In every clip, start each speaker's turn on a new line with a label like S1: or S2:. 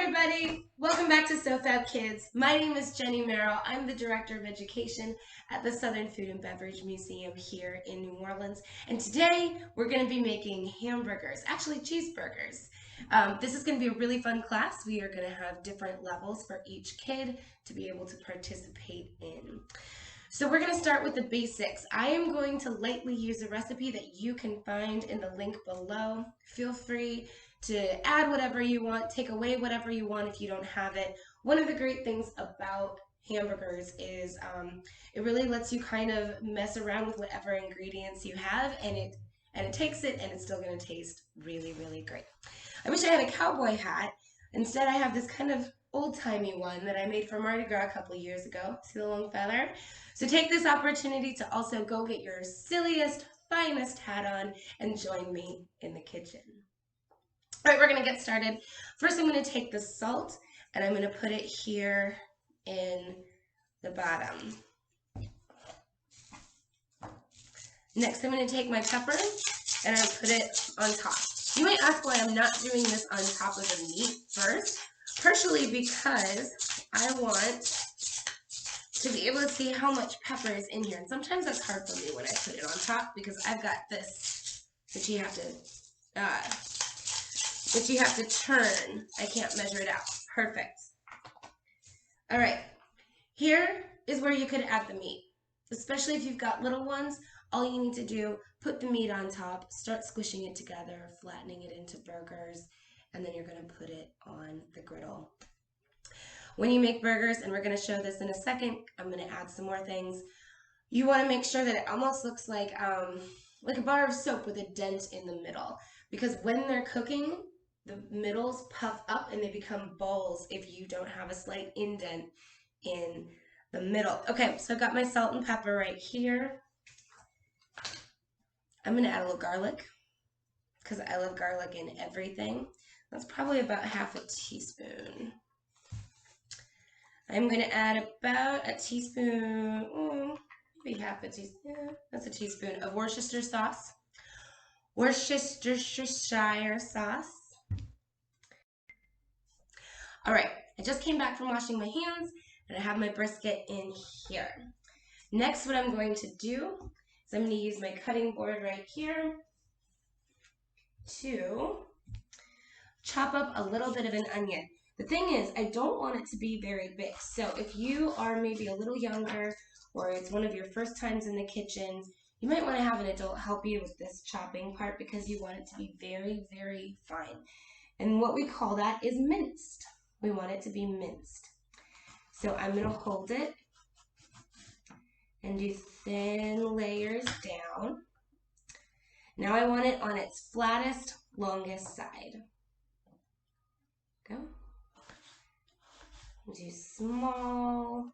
S1: everybody. Welcome back to SoFAB Kids. My name is Jenny Merrill. I'm the Director of Education at the Southern Food and Beverage Museum here in New Orleans. And today we're going to be making hamburgers, actually cheeseburgers. This is going to be a really fun class. We are going to have different levels for each kid to be able to participate in. So we're going to start with the basics. I am going to lightly use a recipe that you can find in the link below. Feel free to add whatever you want, take away whatever you want if you don't have it. One of the great things about hamburgers is it really lets you kind of mess around with whatever ingredients you have, and it takes it and it's still going to taste really, really great. I wish I had a cowboy hat. Instead, I have this kind of old-timey one that I made for Mardi Gras a couple years ago. See the long feather? So take this opportunity to also go get your silliest, finest hat on and join me in the kitchen. All right, we're going to get started. First, I'm going to take the salt and I'm going to put it here in the bottom. Next, I'm going to take my pepper and I put it on top. You might ask why I'm not doing this on top of the meat first. Partially because I want to be able to see how much pepper is in here. And sometimes that's hard for me when I put it on top because I've got this that you have to turn. I can't measure it out. Perfect. All right. Here is where you could add the meat. Especially if you've got little ones, all you need to do, put the meat on top, start squishing it together, flattening it into burgers, and then you're going to put it on the griddle. When you make burgers, and we're going to show this in a second, I'm going to add some more things. You want to make sure that it almost looks like a bar of soap with a dent in the middle, because when they're cooking, the middles puff up and they become balls if you don't have a slight indent in the middle. Okay, so I've got my salt and pepper right here. I'm going to add a little garlic because I love garlic in everything. That's probably about half a teaspoon. I'm going to add about a teaspoon, maybe half a teaspoon, yeah, that's a teaspoon of Worcestershire sauce. Worcestershire sauce. All right, I just came back from washing my hands and I have my brisket in here. Next, what I'm going to do is I'm going to use my cutting board right here to chop up a little bit of an onion. The thing is, I don't want it to be very big. So if you are maybe a little younger or it's one of your first times in the kitchen, you might want to have an adult help you with this chopping part because you want it to be very, very fine. And what we call that is minced. We want it to be minced. So I'm going to hold it and do thin layers down. Now I want it on its flattest, longest side. Go. Do small.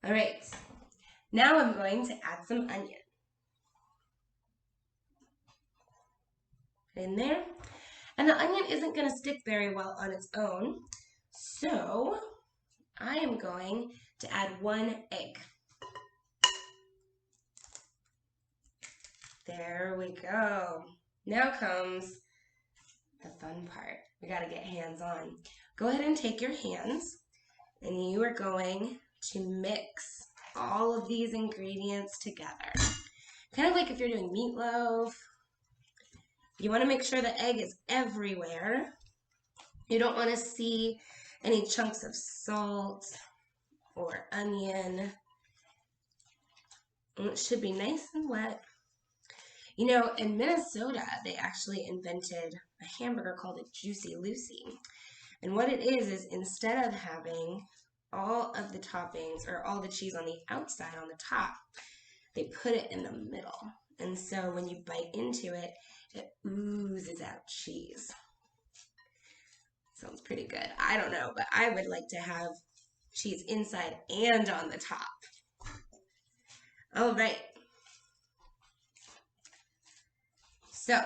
S1: All right, now I'm going to add some onion. In there. And the onion isn't going to stick very well on its own, so I am going to add 1 egg. There we go. Now comes the fun part. We got to get hands on. Go ahead and take your hands, and you are going to mix all of these ingredients together. Kind of like if you're doing meatloaf. You want to make sure the egg is everywhere. You don't want to see any chunks of salt or onion. And it should be nice and wet. You know, in Minnesota, they actually invented a hamburger called a Juicy Lucy. And what it is instead of having all of the toppings or all the cheese on the outside on the top, they put it in the middle. And so when you bite into it, it oozes oozes out cheese. Sounds pretty good. I don't know, but I would like to have cheese inside and on the top. All right. So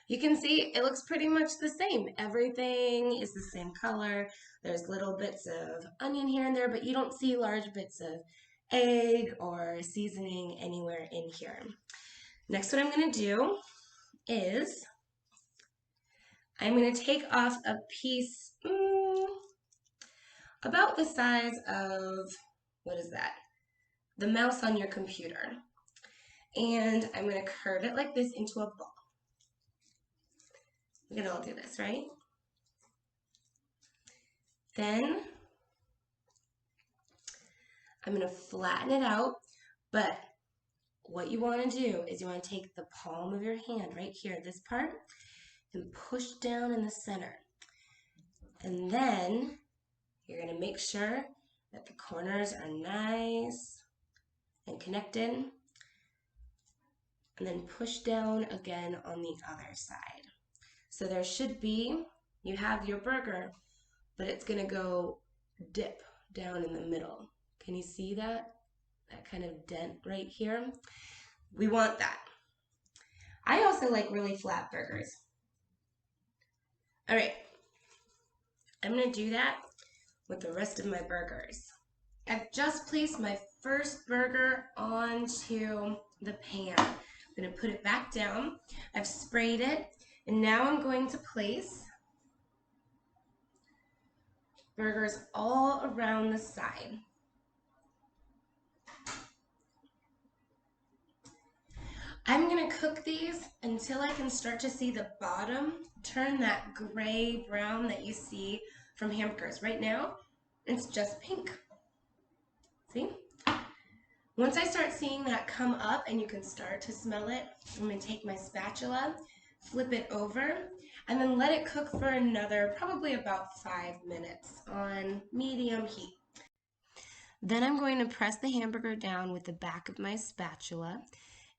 S1: you can see it looks pretty much the same. Everything is the same color. There's little bits of onion here and there, but you don't see large bits of egg or seasoning anywhere in here. Next, what I'm going to do is I'm going to take off a piece about the size of, what is that? The mouse on your computer. And I'm going to curve it like this into a ball. We can all do this, right? Then I'm going to flatten it out, but what you want to do is you want to take the palm of your hand right here, this part, and push down in the center. And then you're going to make sure that the corners are nice and connected. And then push down again on the other side. So there should be, you have your burger, but it's going to go dip down in the middle. Can you see that? That kind of dent right here? We want that. I also like really flat burgers. All right. I'm going to do that with the rest of my burgers. I've just placed my first burger onto the pan. I'm going to put it back down. I've sprayed it, and now I'm going to place burgers all around the side. I'm going to cook these until I can start to see the bottom turn that gray brown that you see from hamburgers. Right now, it's just pink. See? Once I start seeing that come up and you can start to smell it, I'm going to take my spatula, flip it over, and then let it cook for another probably about 5 minutes on medium heat. Then I'm going to press the hamburger down with the back of my spatula,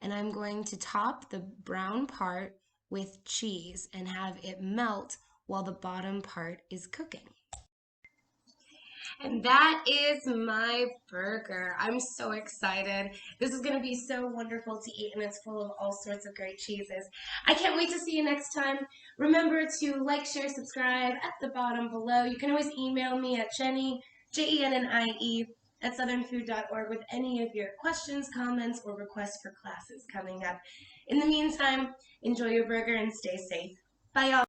S1: and I'm going to top the brown part with cheese and have it melt while the bottom part is cooking. And that is my burger. I'm so excited. This is going to be so wonderful to eat, and it's full of all sorts of great cheeses. I can't wait to see you next time. Remember to like, share, subscribe at the bottom below. You can always email me at Jennie, Jennie, @southernfood.org with any of your questions, comments, or requests for classes coming up. In the meantime, enjoy your burger and stay safe. Bye, y'all.